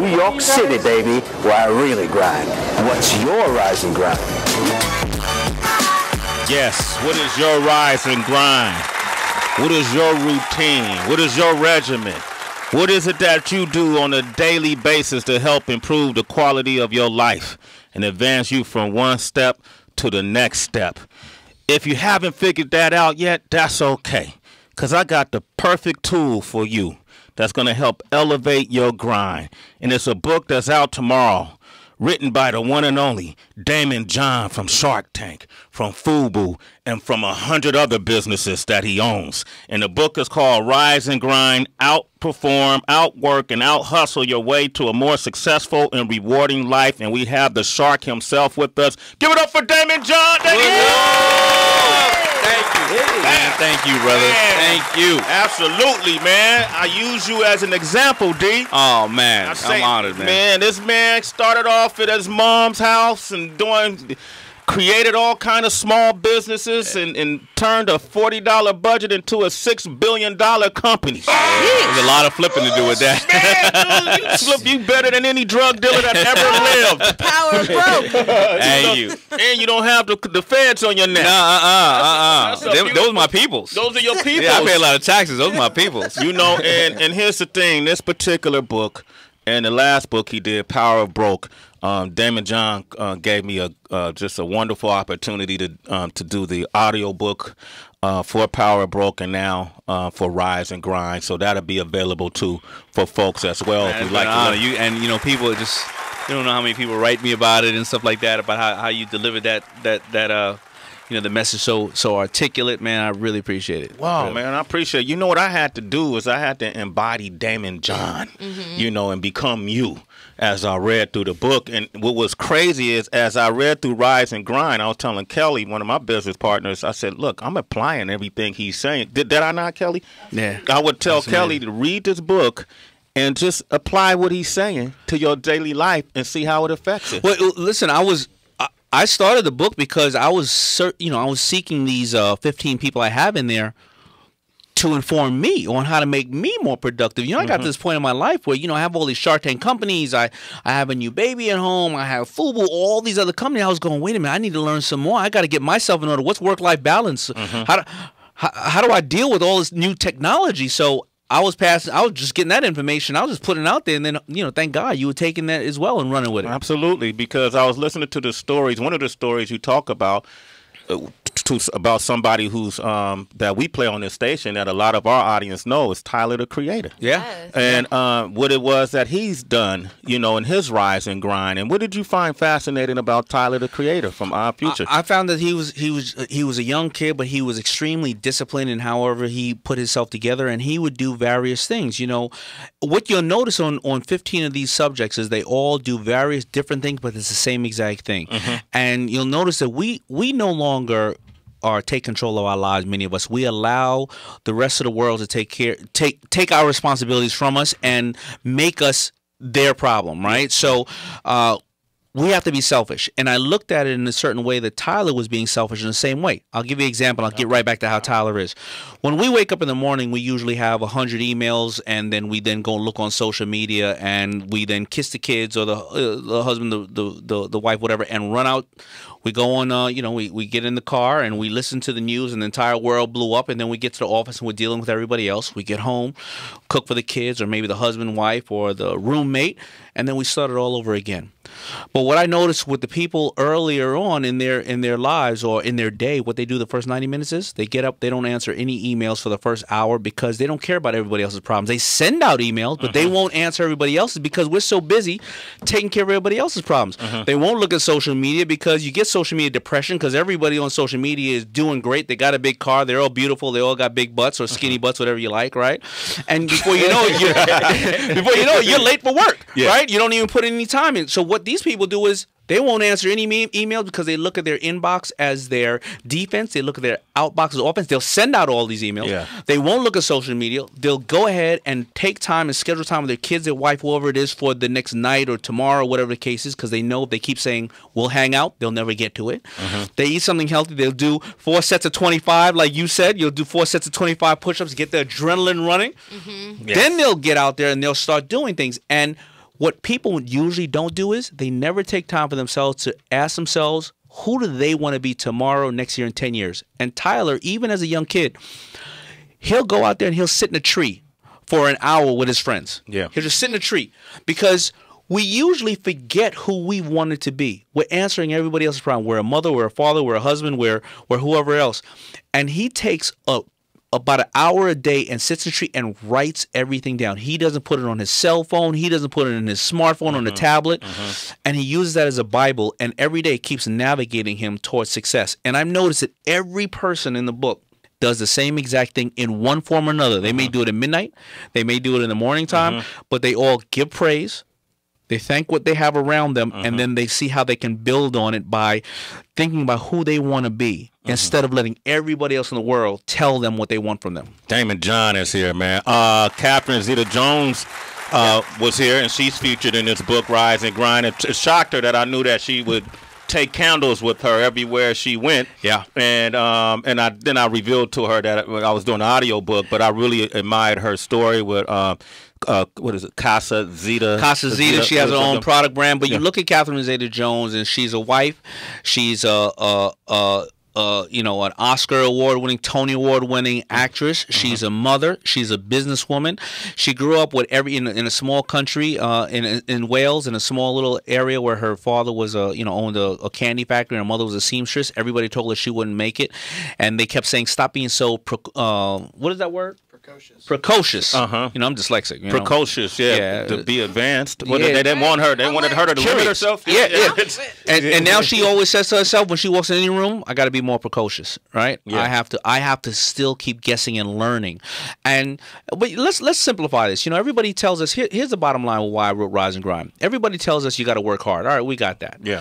New York City, baby, where I really grind. What's your rise and grind? Yes, what is your rise and grind? What is your routine? What is your regimen? What is it that you do on a daily basis to help improve the quality of your life and advance you from one step to the next step? If you haven't figured that out yet, that's okay, because I got the perfect tool for you that's going to help elevate your grind. And it's a book that's out tomorrow, written by the one and only Daymond John from Shark Tank, from FUBU, and from 100 other businesses that he owns. And the book is called Rise and Grind, Outperform, Outwork, and Out-Hustle Your Way to a More Successful and Rewarding Life. And we have the shark himself with us. Give it up for Daymond John. Thank you. Man, thank you, brother. Man, thank you. Absolutely, man. I use you as an example, D. Oh, man. I'm honored, man. Man, this man started off at his mom's house and created all kind of small businesses and turned a $40 budget into a $6 billion company. There's a lot of flipping to do with that. Man, you better than any drug dealer that ever lived. Power broke. And you don't have the feds on your neck. Those are my peoples. Those are your peoples. Yeah, I pay a lot of taxes. Those are my peoples. You know, and here's the thing. This particular book and the last book he did, Power of Broke, Daymond John gave me just a wonderful opportunity to do the audio book for Power of Broke, and now for Rise and Grind. So that'll be available too for folks as well. Man, if you'd like to you, and you know, people just, you don't know how many people write me about it and stuff like that, about how you delivered that you know, the message so articulate, man. I really appreciate it. Wow, really. man, I appreciate it. You know what I had to do is I had to embody Daymond John, you know, and become you as I read through the book. And what was crazy is as I read through Rise and Grind, I was telling Kelly, one of my business partners, I said, look, I'm applying everything he's saying. Did I not, Kelly? Yeah. I would tell Kelly to read this book and just apply what he's saying to your daily life and see how it affects it. Well, listen, I started the book because I was seeking these 15 people I have in there to inform me on how to make me more productive. You know, I got to this point in my life where, you know, I have all these Shark Tank companies. I have a new baby at home. I have FUBU, all these other companies. I was going, wait a minute, I need to learn some more. I got to get myself in order. What's work-life balance? How do I deal with all this new technology? So I was just getting that information. I was just putting it out there, and then, you know, thank God you were taking that as well and running with it. Absolutely, because I was listening to the stories. One of the stories you talk about somebody who's that we play on this station that a lot of our audience know is Tyler, the Creator. Yeah. Yes. And what it was that he's done, you know, in his rise and grind. And what did you find fascinating about Tyler, the Creator from Our Future? I found that he was a young kid, but he was extremely disciplined in however he put himself together, and he would do various things. You know, what you'll notice on 15 of these subjects is they all do various different things, but it's the same exact thing. And you'll notice that we no longer take control of our lives. Many of us, we allow the rest of the world to take our responsibilities from us and make us their problem, right? So we have to be selfish. And I looked at it in a certain way that Tyler was being selfish in the same way. I'll give you an example. I'll get right back to how Tyler is. When we wake up in the morning, we usually have 100 emails, and then we then go look on social media, and we then kiss the kids or the husband, the wife, whatever, and run out. We go on, you know, we get in the car and we listen to the news, and the entire world blew up, and then we get to the office and we're dealing with everybody else. We get home, cook for the kids or maybe the husband, wife, or the roommate, and then we start it all over again. But what I noticed with the people earlier on in their lives or in their day, what they do the first 90 minutes is they get up, they don't answer any emails for the first hour because they don't care about everybody else's problems. They send out emails, but they won't answer everybody else's because we're so busy taking care of everybody else's problems. They won't look at social media because you get social media depression because everybody on social media is doing great. They got a big car. They're all beautiful. They all got big butts or skinny butts, whatever you like, right? And before you know it, you're late for work, right? You don't even put any time in. So what these people do is they won't answer any emails because they look at their inbox as their defense. They look at their outbox as offense. They'll send out all these emails. They won't look at social media. They'll go ahead and take time and schedule time with their kids, their wife, whoever it is, for the next night or tomorrow, whatever the case is, because they know if they keep saying, we'll hang out, they'll never get to it. They eat something healthy. They'll do 4 sets of 25, like you said. You'll do 4 sets of 25 push-ups, get the adrenaline running. Then they'll get out there and they'll start doing things. And What people usually don't do is they never take time for themselves to ask themselves, who do they want to be tomorrow, next year, in 10 years? And Tyler, even as a young kid, he'll go out there and he'll sit in a tree for an hour with his friends. Yeah. He'll just sit in a tree because we usually forget who we wanted to be. We're answering everybody else's problem. We're a mother, we're a father, we're a husband, we're whoever else. And he takes about an hour a day and sits in a tree and writes everything down. He doesn't put it on his cell phone. He doesn't put it in his smartphone, on the tablet. And he uses that as a Bible. And every day it keeps navigating him towards success. And I've noticed that every person in the book does the same exact thing in one form or another. They may do it at midnight. They may do it in the morning time. But they all give praise. They thank what they have around them, and then they see how they can build on it by thinking about who they want to be instead of letting everybody else in the world tell them what they want from them. Daymond John is here, man. Catherine Zeta-Jones was here, and she's featured in this book, Rise and Grind. It shocked her that I knew that she would take candles with her everywhere she went. Yeah. And I revealed to her that I was doing an audio book, but I really admired her story with what is it? Casa Zeta. Casa Zeta. She has her own product brand. But you look at Catherine Zeta-Jones, and she's a wife. She's an Oscar award-winning, Tony award-winning actress. She's a mother. She's a businesswoman. She grew up with in a small country in Wales, in a small little area where her father was owned a candy factory, and her mother was a seamstress. Everybody told her she wouldn't make it, and they kept saying, "Stop being so what is that word? Precocious. I'm dyslexic. Precocious, to be advanced. Well, they didn't want her. They wanted her to limit herself. Yeah. And now she always says to herself when she walks in any room, "I got to be more precocious, right? Yeah. I have to still keep guessing and learning." But let's simplify this. Everybody tells us here's the bottom line of why I wrote Rise and Grind. Everybody tells us you got to work hard. All right, we got that. Yeah.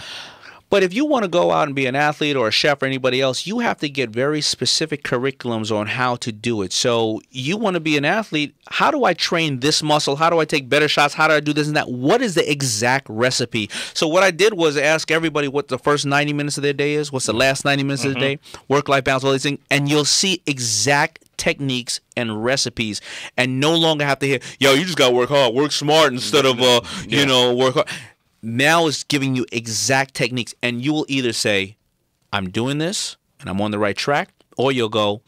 But if you want to go out and be an athlete or a chef or anybody else, you have to get very specific curriculums on how to do it. So you want to be an athlete. How do I train this muscle? How do I take better shots? How do I do this and that? What is the exact recipe? So what I did was ask everybody what the first 90 minutes of their day is. What's the last 90 minutes of the day? Work-life balance, all these things. And you'll see exact techniques and recipes, and no longer have to hear, "Yo, you just got to work hard. Work smart instead of, work hard." Now it's giving you exact techniques, and you will either say, "I'm doing this and I'm on the right track," or you'll go,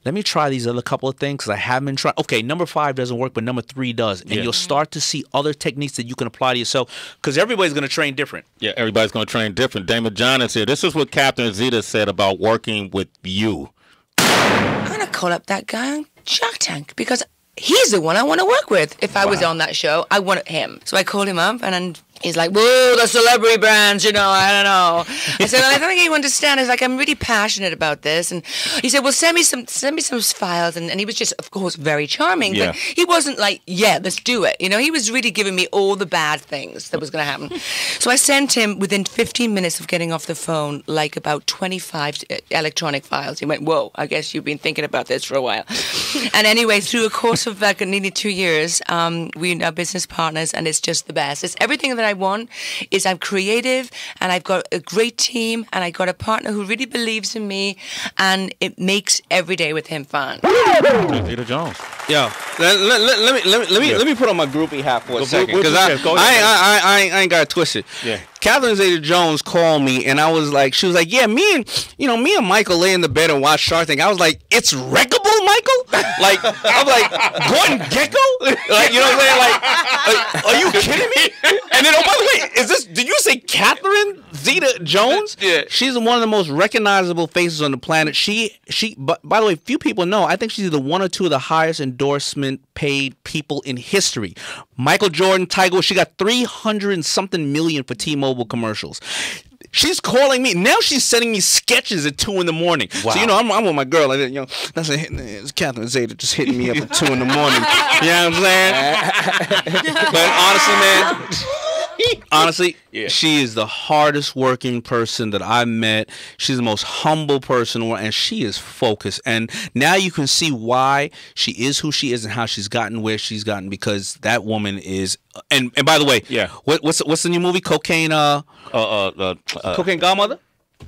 "Let me try these other couple of things because I haven't been trying. Okay, number 5 doesn't work, but number 3 does." And you'll start to see other techniques that you can apply to yourself, because everybody's going to train different. Yeah, everybody's going to train different. Daymond John is here. This is what Captain Zeta said about working with you. I'm going to call up that guy on Shark Tank because he's the one I want to work with. If I was on that show, I want him. So I called him up, and he's like, "Whoa, the celebrity brands, I don't know." I said, "Well, I don't think you understand. It's like, I'm really passionate about this." And he said, "Well, send me some files." And he was just, of course, very charming. Yeah. But he wasn't like, "Yeah, let's do it." He was really giving me all the bad things that was going to happen. So I sent him, within 15 minutes of getting off the phone, like about 25 electronic files. He went, "Whoa, I guess you've been thinking about this for a while." And anyway, through a course of like nearly 2 years, we are business partners, and it's just the best. It's everything that I want. Is I'm creative, and I've got a great team, and I got a partner who really believes in me, and it makes every day with him fun. Zeta Jones. Yeah, let me put on my groupie hat for a second, because I ain't got to twist it. Yeah. Catherine Zeta-Jones called me, and I was like, she was like, "Yeah, me and Michael lay in the bed and watch Shark Tank." I was like, "It's wreckable, Michael?" Like, I'm like, "Gordon Gekko?" Like, you know what I'm saying? Like, are you kidding me? And then, oh, by the way, did you say Catherine Zeta-Jones? Yeah. She's one of the most recognizable faces on the planet. But by the way, few people know, I think she's either one or two of the highest endorsement paid people in history. Michael Jordan, Tiger, she got 300 and something million for T-Mobile commercials. She's calling me now. She's sending me sketches at 2 in the morning. Wow. So I'm with my girl. Like, it's Catherine Zeta just hitting me up at 2 in the morning. You know what I'm saying? But honestly, man. Honestly, she is the hardest working person that I've met. She's the most humble person, and she is focused. And now you can see why she is who she is and how she's gotten where she's gotten, because that woman is. And by the way, what's the new movie? Cocaine Godmother.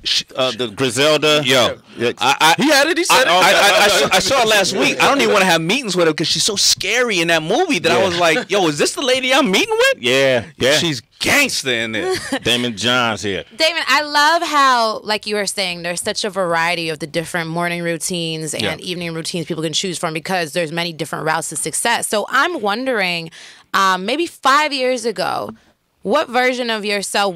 The Griselda. Yo, he had it. He said it. I saw it last week. I don't even want to have meetings with her because she's so scary in that movie that I was like, yo, is this the lady I'm meeting with? Yeah. She's gangster in there. Daymond John's here. Daymond, I love how, like you were saying, there's such a variety of the different morning routines and evening routines people can choose from because there's many different routes to success. So I'm wondering, maybe 5 years ago, what version of yourself,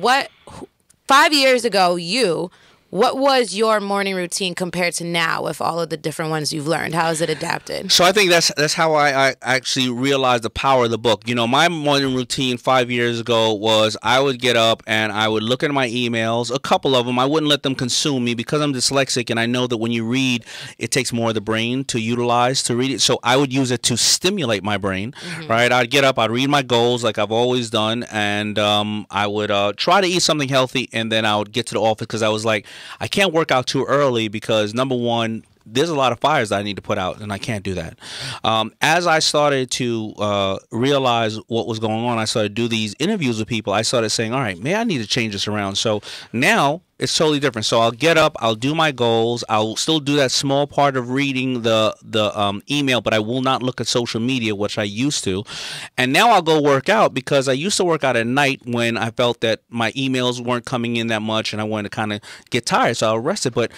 5 years ago, what was your morning routine compared to now with all of the different ones you've learned? How has it adapted? So I think that's how I actually realized the power of the book. You know, my morning routine 5 years ago was I would get up and I would look at my emails, a couple of them. I wouldn't let them consume me because I'm dyslexic and I know that when you read, it takes more of the brain to utilize to read it. So I would use it to stimulate my brain, right? I'd get up, I'd read my goals like I've always done, and I would try to eat something healthy, and then I would get to the office because I was like, I can't work out too early because, number one, there's a lot of fires that I need to put out, and I can't do that. As I started to realize what was going on, I started to do these interviews with people. I started saying, all right, maybe I need to change this around. So now it's totally different. So I'll get up, I'll do my goals, I'll still do that small part of reading the email, but I will not look at social media, which I used to. And now I'll go work out because I used to work out at night when I felt that my emails weren't coming in that much and I wanted to kind of get tired, so I'll rest it. But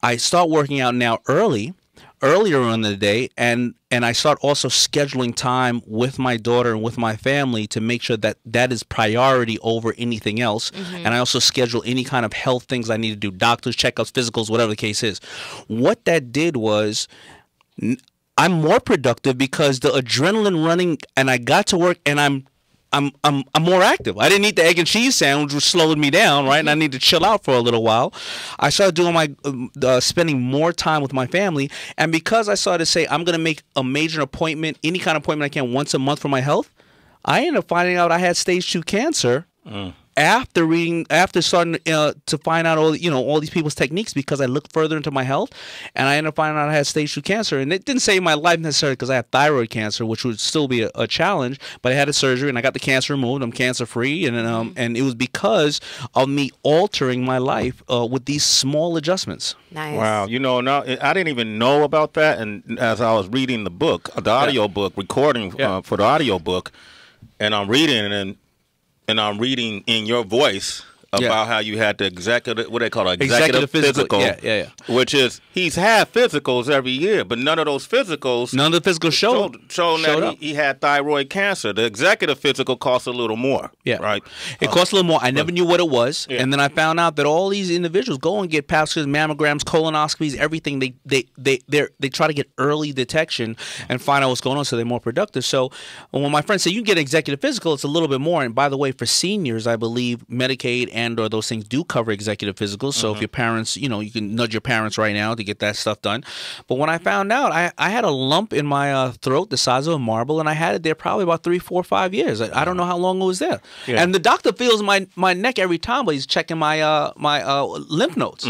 I start working out now earlier in the day, and I start also scheduling time with my daughter and with my family to make sure that that is priority over anything else. And I also schedule any kind of health things I need to do, doctors, checkups, physicals, whatever the case is. What that did was I'm more productive because the adrenaline running, and I got to work, and I'm more active. I didn't eat the egg and cheese sandwich, which slowed me down, right? And I need to chill out for a little while. I started doing my spending more time with my family, and because I started to say I'm going to make a major appointment, any kind of appointment I can once a month for my health, I ended up finding out I had stage 2 cancer. After starting to find out all these people's techniques, because I looked further into my health, and I ended up finding out I had stage 2 cancer. And it didn't save my life necessarily because I had thyroid cancer, which would still be a challenge. But I had a surgery and I got the cancer removed. I'm cancer free, and it was because of me altering my life with these small adjustments. Nice. Wow. Now I didn't even know about that. And as I was reading the book, the audio book, recording for the audio book, and I'm reading and I'm reading in your voice about how you had the executive, what they call it, executive physical, which is he's had physicals every year, but none of the physicals showed that he had thyroid cancer. The executive physical costs a little more, right? It costs a little more. I never knew what it was, and then I found out that all these individuals go and get pap smears, mammograms, colonoscopies, everything. They try to get early detection and find out what's going on, so they're more productive. So when my friends say you can get an executive physical, it's a little bit more. And by the way, for seniors, I believe Medicaid and or those things do cover executive physicals. So if your parents, you can nudge your parents right now to get that stuff done. But when I found out, I had a lump in my throat the size of a marble, and I had it there probably about 3, 4, 5 years. I don't know how long it was there. And the doctor feels my neck every time, but he's checking my lymph nodes,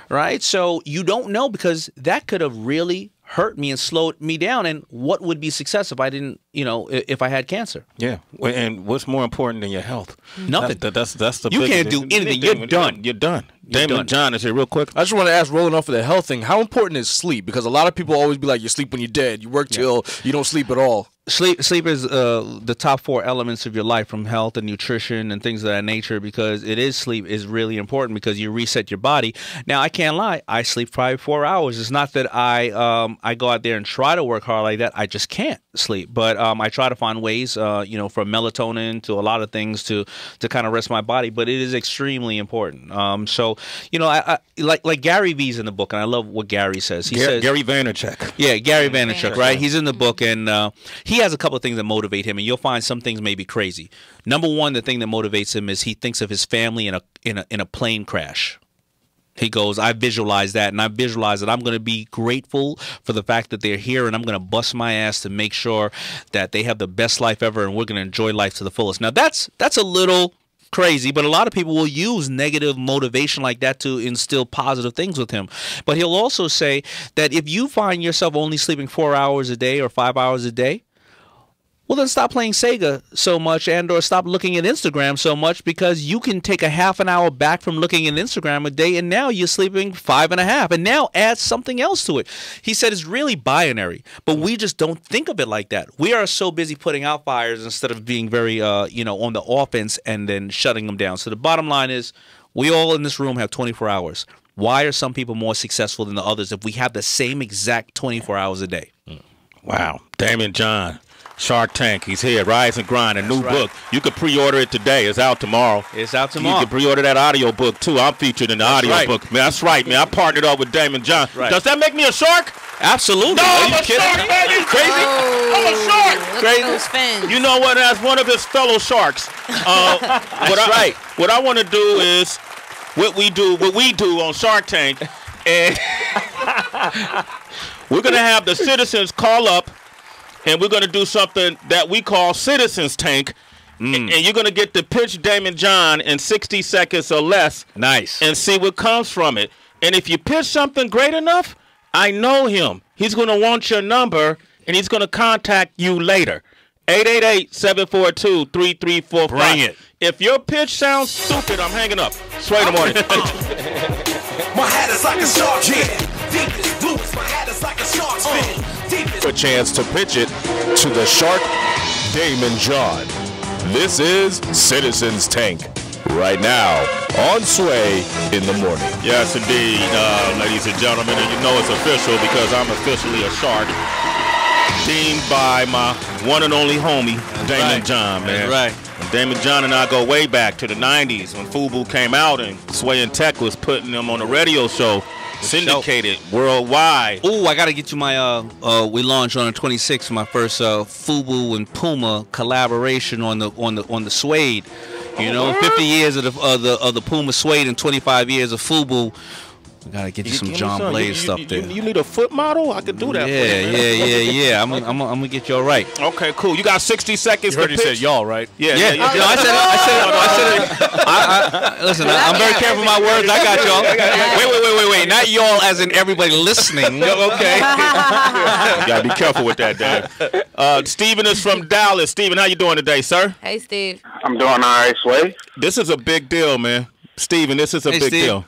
right? So you don't know, because that could have really hurt me and slowed me down. And what would be success if I didn't, if I had cancer? Yeah. And what's more important than your health? Nothing. That's the you can't do anything. You're done. You're done. Daymond John is here real quick. I just want to ask, rolling off of the health thing, how important is sleep? Because a lot of people always be like, you sleep when you're dead. You work till you don't sleep at all. Sleep is the top 4 elements of your life, from health and nutrition and things of that nature, because sleep is really important because you reset your body. Now, I can't lie. I sleep probably 4 hours. It's not that I go out there and try to work hard like that. I just can't sleep. But I try to find ways, from melatonin to a lot of things to kind of rest my body. But it is extremely important. So, I like Gary V's in the book, and I love what Gary says. He says Gary Vaynerchuk. Yeah, Gary Vaynerchuk, right? He's in the book, and he has a couple of things that motivate him, and you'll find some things may be crazy. Number one, the thing that motivates him is he thinks of his family in a plane crash. He goes, I visualize that, and I visualize that I'm going to be grateful for the fact that they're here, and I'm going to bust my ass to make sure that they have the best life ever, and we're going to enjoy life to the fullest. Now, that's a little crazy, but a lot of people will use negative motivation like that to instill positive things with him. But he'll also say that if you find yourself only sleeping 4 hours a day or 5 hours a day, Well, then stop playing Sega so much and or stop looking at Instagram so much, because you can take a half an hour back from looking at Instagram a day, and now you're sleeping 5.5, and now add something else to it. He said it's really binary, but we just don't think of it like that. We are so busy putting out fires instead of being very, on the offense and then shutting them down. So the bottom line is, we all in this room have 24 hours. Why are some people more successful than the others if we have the same exact 24 hours a day? Wow. Daymond John, Shark Tank. He's here. Rise and Grind, a new book. You could pre-order it today. It's out tomorrow. It's out tomorrow. You can pre-order that audio book, too. I'm featured in the audio book. Man, that's right, man. I partnered up with Daymond John. Right. Does that make me a shark? Absolutely. No, Are I'm you a kidding? shark, man. You crazy? I'm a shark. Look at those fins. You know what? As one of his fellow sharks, what I want to do is what we do on Shark Tank, and we're gonna have the citizens call up, and we're gonna do something that we call Citizens Tank, and you're gonna get to pitch Daymond John in 60 seconds or less. Nice. And see what comes from it. And if you pitch something great enough, I know him. He's gonna want your number, and he's gonna contact you later. 888-742-3345. Bring it. If your pitch sounds stupid, I'm hanging up. Sway in the morning. My hat is like a shark fin. Deepest blues, my hat is like a shark's fin. A chance to pitch it to the shark, Daymond John. This is Citizens Tank. Right now, on Sway in the morning. Yes, indeed, ladies and gentlemen. And you know it's official because I'm officially a shark. Deemed by my one and only homie, Daymond John, man. That's right. And Daymond John and I go way back to the 90s when FUBU came out and Sway and Tech was putting them on a radio show, syndicated worldwide. Ooh, I got to get you my, we launched on the 26th, my first FUBU and Puma collaboration on the suede. You know, 50 years of the Puma suede and 25 years of FUBU. I gotta get you some John Blaze stuff there. You need a foot model? I could do that for you, man. Yeah. I'm gonna get you all right. Okay, cool. You got 60 seconds You heard to he pitch. said y'all, right? Yeah. No, I said it. Listen, I'm very careful with my words. I got y'all. Wait. Not y'all as in everybody listening. Okay. You gotta be careful with that, Dan. Steven is from Dallas. Steven, how you doing today, sir? Hey, Steve. I'm doing all right, Sway. This is a big deal, man. Steven, this is a big deal.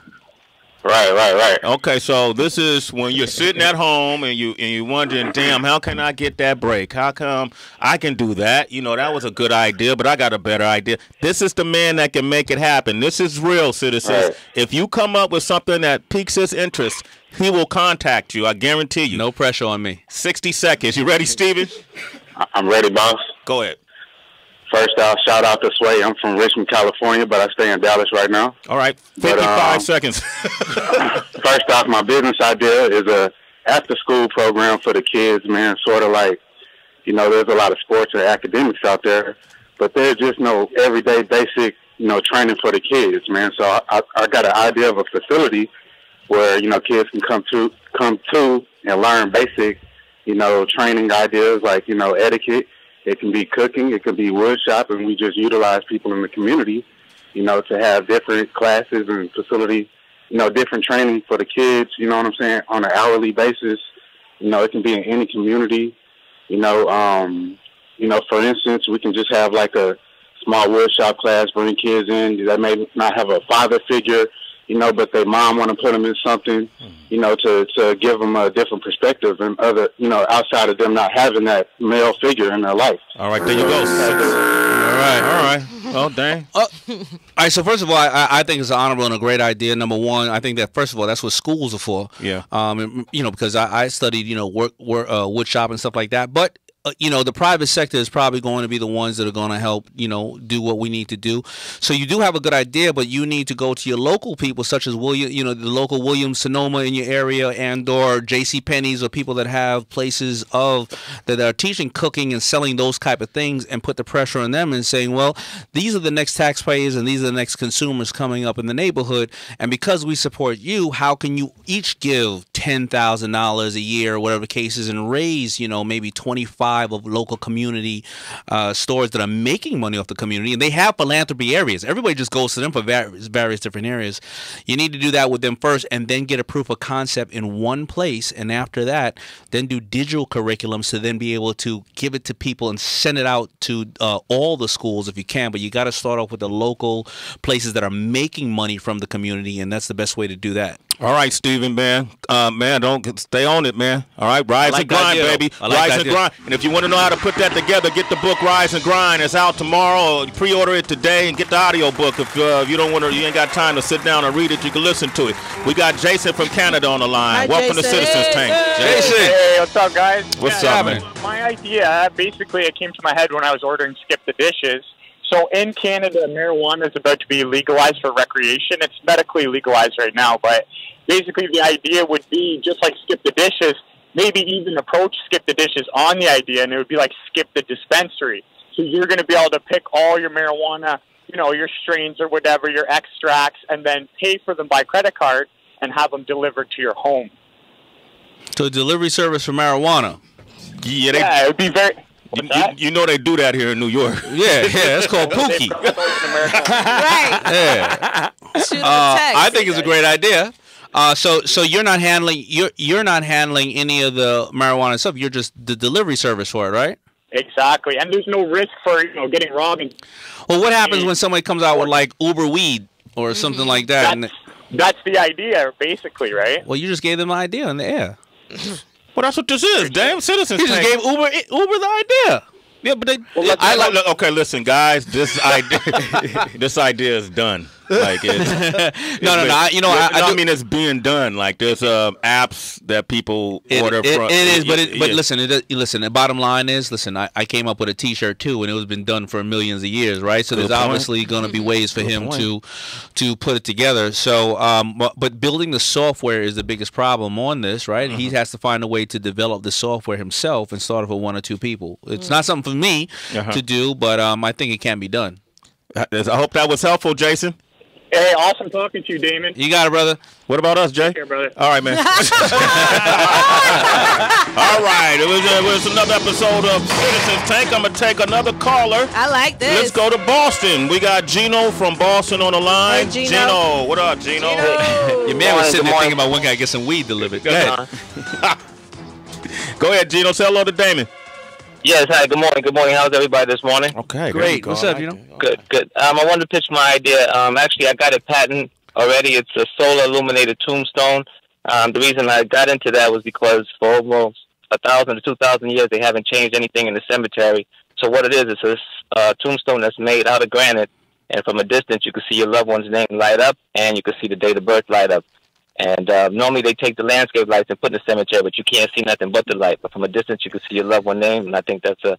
Right. Okay, so this is when you're sitting at home and you're wondering, damn, how can I get that break? How come I can do that? You know, that was a good idea, but I got a better idea. This is the man that can make it happen. This is real, citizens. Right. If you come up with something that piques his interest, he will contact you. I guarantee you. No pressure on me. 60 seconds. You ready, Steven? I'm ready, boss. Go ahead. First off, shout out to Sway. I'm from Richmond, California, but I stay in Dallas right now. All right, 55 seconds. First off, my business idea is a after-school program for the kids, man. Sort of like, you know, there's a lot of sports and academics out there, but there's just no everyday basic, you know, training for the kids, man. So I got an idea of a facility where, you know, kids can come to and learn basic, you know, training ideas like, you know, etiquette. It can be cooking, it can be wood shop, and we just utilize people in the community, you know, to have different classes and facilities, you know, different training for the kids, you know what I'm saying, on an hourly basis. You know, it can be in any community. You know, for instance, we can just have like a small wood shop class, bring kids in that may not have a father figure, you know, but their mom want to put them in something, you know, to give them a different perspective and other, you know, outside of them not having that male figure in their life. All right, there you go. All right. Oh, dang. All right, so first of all, I think it's an honorable and a great idea. Number one, I think that, first of all, that's what schools are for. Yeah. You know, because I studied, you know, wood shop and stuff like that. But you know, the private sector is probably going to be the ones that are going to help, you know, do what we need to do. So you do have a good idea, but you need to go to your local people, such as the local Williams Sonoma in your area, and or J.C. Penney's, or people that have places that are teaching cooking and selling those type of things, and put the pressure on them and saying, well, these are the next taxpayers and these are the next consumers coming up in the neighborhood, and because we support you, how can you each give $10,000 a year, or whatever the case is, and raise, maybe 25 of local community stores that are making money off the community, and they have philanthropy areas. Everybody just goes to them for various different areas. You need to do that with them first, and then get a proof of concept in one place, and after that, then do digital curriculums to then be able to give it to people and send it out to all the schools if you can. But you got to start off with the local places that are making money from the community, and that's the best way to do that. All right, Steven, man. Don't stay on it, man. All right, rise and grind, baby. Rise and grind. And if you want to know how to put that together, get the book Rise and Grind. It's out tomorrow. Pre-order it today and get the audio book. If you don't want to, you ain't got time to sit down and read it, you can listen to it. We got Jason from Canada on the line. Hi, Welcome to Citizens Tank. Jason. Hey, what's up, guys? What's up, man? My idea, basically, it came to my head when I was ordering Skip the Dishes. So in Canada, marijuana is about to be legalized for recreation. It's medically legalized right now, but basically the idea would be just like Skip the Dishes, maybe even approach Skip the Dishes on the idea, and it would be like Skip the Dispensary. So you're going to be able to pick all your marijuana, your strains or whatever, your extracts, and then pay for them by credit card and have them delivered to your home. So a delivery service for marijuana. Yeah, it would be very... You know they do that here in New York. Yeah, that's called Pookie. Right. Yeah. I think it's a great idea. So you're not handling any of the marijuana stuff. You're just the delivery service for it, right? Exactly, and there's no risk for getting robbed. Well, what happens when somebody comes out with like Uber weed or something like that? That's the idea, basically, right? Well, you just gave them an idea in the air. Well, that's what this is. Damn, Citizens Tank. You just gave Uber the idea. Yeah, but okay, listen, guys. This idea is done. Like no. I mean, it's being done. Like there's apps that people order from. It is, but listen. Listen. The bottom line is, listen. I came up with a T-shirt too, and it was been done for millions of years, right? So there's obviously going to be ways for him to put it together. So, but building the software is the biggest problem on this, right? He has to find a way to develop the software himself and start off with 1 or 2 people. It's not something for me to do, but I think it can be done. I hope that was helpful, Jason. Hey, awesome talking to you, Damon. You got it, brother. What about us, Jay? Here, brother. All right, man. All right. It was another episode of Citizens Tank. I'm going to take another caller. I like this. Let's go to Boston. We got Gino from Boston on the line. Hey, Gino. What up, Gino? Your man was sitting there thinking about when can I get some weed delivered. Go ahead. Go ahead, Gino. Say hello to Damon. Yes, hi, good morning. Good morning. How's everybody this morning? Okay, great. What's up, Gino? Good. I wanted to pitch my idea. Actually, I got a patent already. It's a solar illuminated tombstone. The reason I got into that was because for almost 1,000 to 2,000 years, they haven't changed anything in the cemetery. So what it is, it's a tombstone that's made out of granite, and from a distance, you can see your loved one's name light up, and you can see the date of birth light up. And normally they take the landscape lights and put in the cemetery, but you can't see nothing but the light. But from a distance, you can see your loved one's name, and I think that's a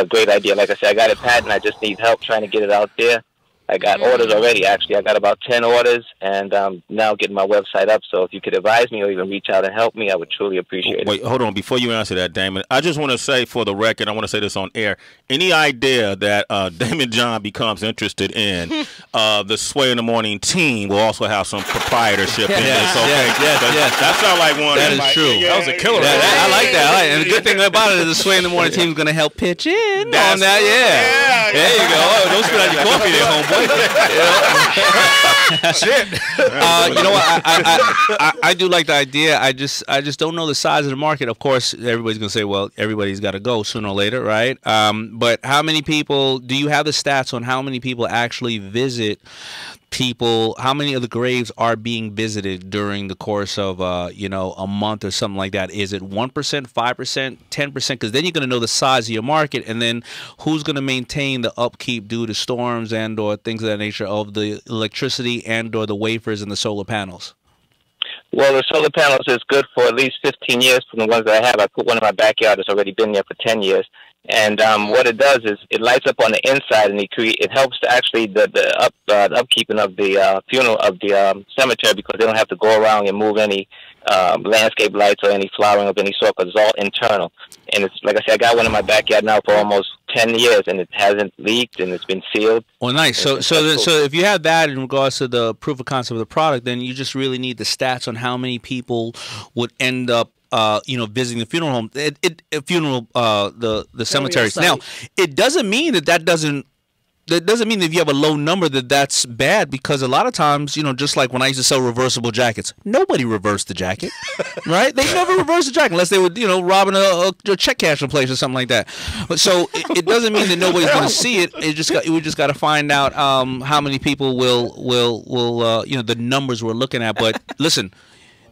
great idea. Like I said, I got it patent. I just need help trying to get it out there. I got orders already, actually. I got about 10 orders, and now getting my website up. So if you could advise me or even reach out and help me, I would truly appreciate it. Wait, hold on. Before you answer that, Damon, I just want to say for the record, I want to say this on air. Any idea that Daymond John becomes interested in the Sway in the Morning team will also have some proprietorship in it. So, that sounds like one. That is true. That was a killer. I like that. And the good thing about it is the Sway in the Morning team is going to help pitch in on that. Yeah. There you go. Oh, don't spit out your coffee there, homeboy. Shit. You know what? I do like the idea. I just don't know the size of the market. Of course, everybody's gonna say, well, everybody's got to go sooner or later, right? But how many people? Do you have the stats on how many people actually visit? How many of the graves are being visited during the course of a month or something like that? Is it 1%, 5%, 10%? Because then you're going to know the size of your market, and then who's going to maintain the upkeep due to storms and or things of that nature of the electricity and or the wafers and the solar panels? Well, the solar panels is good for at least 15 years from the ones that I have. I put one in my backyard that's already been there for 10 years. And what it does is it lights up on the inside, and it helps to actually the upkeeping of the funeral of the cemetery, because they don't have to go around and move any landscape lights or any flowering of any sort, because it's all internal. And it's like I said, I got one in my backyard now for almost 10 years and it hasn't leaked and it's been sealed. Well, nice. So if you have that in regards to the proof of concept of the product, then you just really need the stats on how many people would end up visiting the funeral home, the cemeteries. Now, it doesn't mean that doesn't mean that if you have a low number that's bad, because a lot of times, just like when I used to sell reversible jackets, nobody reversed the jacket, right? They never reversed the jacket unless they were, robbing a check cashing place or something like that. But so it doesn't mean that nobody's going to see it. We just got to find out how many people will the numbers we're looking at. But listen,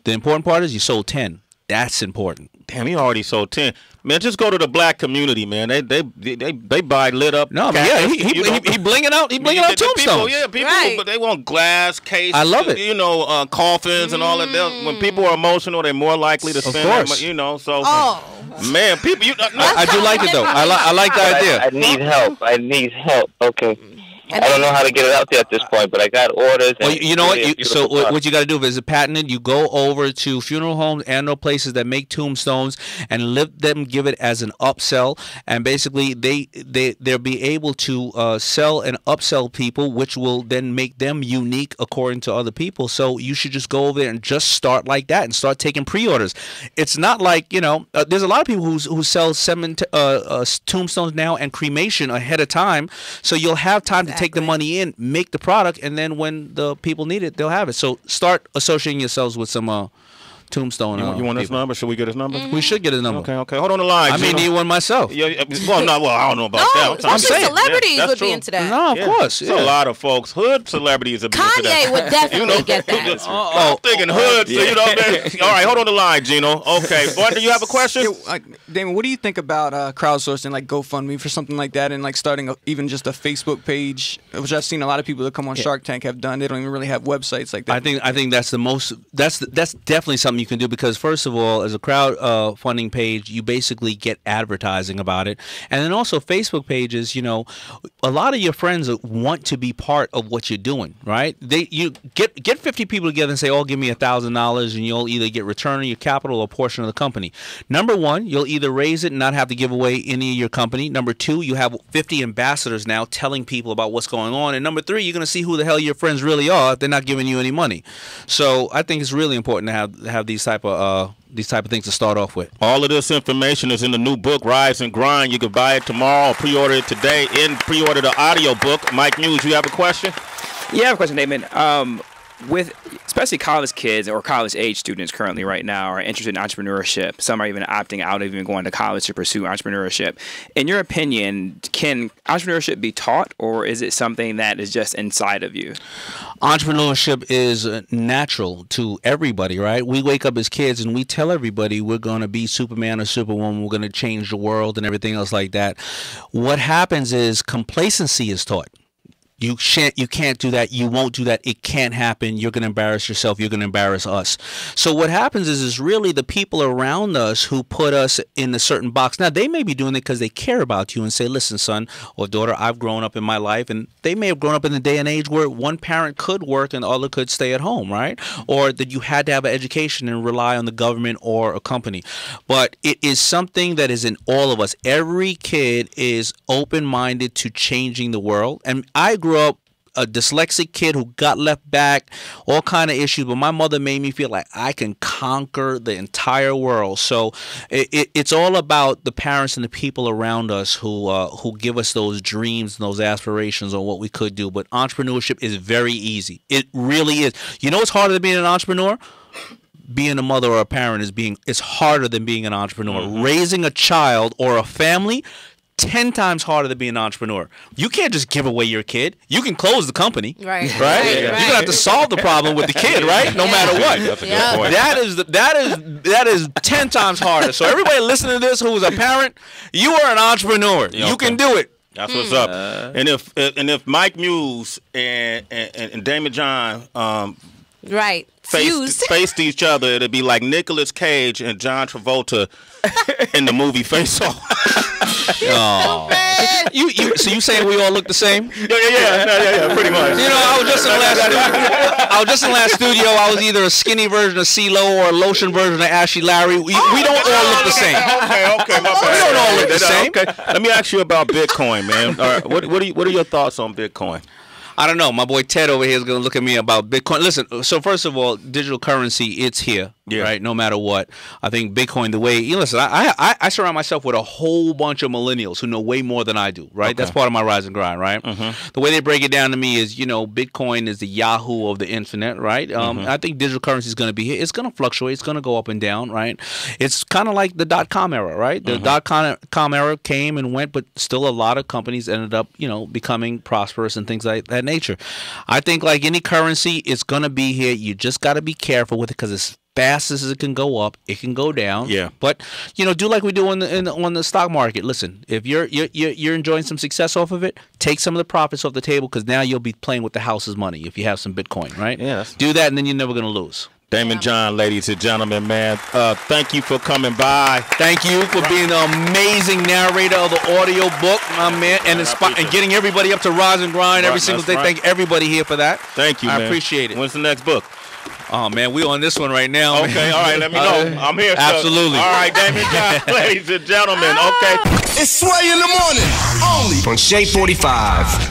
the important part is you sold 10. That's important. Damn, he already sold 10. Man, just go to the black community, man. They buy lit up. No, but yeah, he blinging out. He blinging out tombstones. People, but they want glass case. I love it. Coffins and all of that. When people are emotional, they're more likely to spend. Of course. So man, people. I do like it though. I like the idea. I need help. Okay. I don't know how to get it out there at this point, but I got orders. Well, you know what? What you got to do is patent it. You go over to funeral homes and or places that make tombstones and give it as an upsell. And basically, they'll be able to sell and upsell people, which will then make them unique according to other people. So you should just go over there and just start like that and start taking pre-orders. It's not like there's a lot of people who sell tombstones now and cremation ahead of time. So you'll have time to take the money in, make the product, and then when the people need it, they'll have it. So start associating yourselves with some tombstone. You want his number? Should we get his number? We should get his number. Okay. Hold on the line. I may need one myself. I don't know about that. I'm saying celebrities would be into that. No, of course. There's a lot of folks. Hood celebrities would be into that. Kanye would definitely get that. I'm thinking hood. So, all right, hold on the line, Gino. Okay, boy, do you have a question? Damon, what do you think about crowdsourcing, like GoFundMe for something like that, and like starting even just a Facebook page, which I've seen a lot of people that come on Shark Tank have done. They don't even really have websites like that. I think that's the most. That's definitely something you can do, because first of all, as a crowdfunding page, you basically get advertising about it, and then also Facebook pages. A lot of your friends want to be part of what you're doing, right? You get 50 people together and say, "Oh, give me $1,000," and you'll either get return on your capital or a portion of the company. Number one, you'll either raise it and not have to give away any of your company. Number two, you have 50 ambassadors now telling people about what's going on, and number three, you're going to see who the hell your friends really are if they're not giving you any money. So I think it's really important to have these type of things to start off with. All of this information is in the new book, Rise and Grind. You can buy it tomorrow or pre-order it today and pre-order the audio book. Mike Muse, you have a question? Yeah, I have a question, Daymond. With especially college kids or college age students currently right now are interested in entrepreneurship. Some are even opting out of even going to college to pursue entrepreneurship. In your opinion, can entrepreneurship be taught, or is it something that is just inside of you? Entrepreneurship is natural to everybody, right? We wake up as kids and we tell everybody we're going to be Superman or Superwoman, we're going to change the world and everything else like that. What happens is complacency is taught. You can't do that. You won't do that. It can't happen. You're going to embarrass yourself. You're going to embarrass us. So what happens is really the people around us who put us in a certain box. Now, they may be doing it because they care about you and say, listen, son or daughter, I've grown up in my life. And they may have grown up in the day and age where one parent could work and the other could stay at home, right? Or that you had to have an education and rely on the government or a company. But it is something that is in all of us. Every kid is open-minded to changing the world. And I grew up a dyslexic kid who got left back, all kind of issues, but my mother made me feel like I can conquer the entire world. So it's all about the parents and the people around us who give us those dreams and those aspirations on what we could do. But entrepreneurship is very easy. It really is. You know what's harder than being an entrepreneur? Being a mother or a parent is harder than being an entrepreneur. Mm-hmm. Raising a child or a family, 10 times harder than being an entrepreneur. You can't just give away your kid. You can close the company. Right. You're going to have to solve the problem with the kid, right? No matter what. That's a good point. That is 10 times harder. So everybody listening to this who is a parent, you are an entrepreneur. You can do it. That's what's up. And if Mike Muse and Daymond John faced each other, it'd be like Nicolas Cage and John Travolta in the movie Face Off. Oh. So you saying we all look the same? Yeah, pretty much. I was just in last studio. I was either a skinny version of CeeLo or a lotion version of Ashley Larry. We don't all look the same. Okay, my bad. We don't all look the same. Okay, let me ask you about Bitcoin, man. All right, what are your thoughts on Bitcoin? I don't know. My boy Ted over here is going to look at me about Bitcoin. Listen, so first of all, digital currency, it's here, right? No matter what. I think Bitcoin, the way, listen, I surround myself with a whole bunch of millennials who know way more than I do, right? Okay. That's part of my rise and grind, right? The way they break it down to me is, Bitcoin is the Yahoo of the internet, right? I think digital currency is going to be here. It's going to fluctuate. It's going to go up and down, right? It's kind of like the dot-com era, right? The dot-com era came and went, but still a lot of companies ended up, becoming prosperous and things like that nature. I think like any currency, it's going to be here. You just got to be careful with it because as fast as it can go up, it can go down. Yeah. But do like we do on the stock market. Listen, if you're enjoying some success off of it, take some of the profits off the table because now you'll be playing with the house's money if you have some Bitcoin, right? Yes. Do that and then you're never going to lose. Daymond John, ladies and gentlemen, man, thank you for coming by. Thank you for being the amazing narrator of the audio book, my man, and getting everybody up to rise and grind every single day. Thank everybody here for that. Thank you, man. I appreciate it. When's the next book? Oh, man, we on this one right now. Okay, all right, let me know. I'm here. Absolutely. All right, Daymond John, ladies and gentlemen, okay. It's Sway in the morning, only on Shea 45.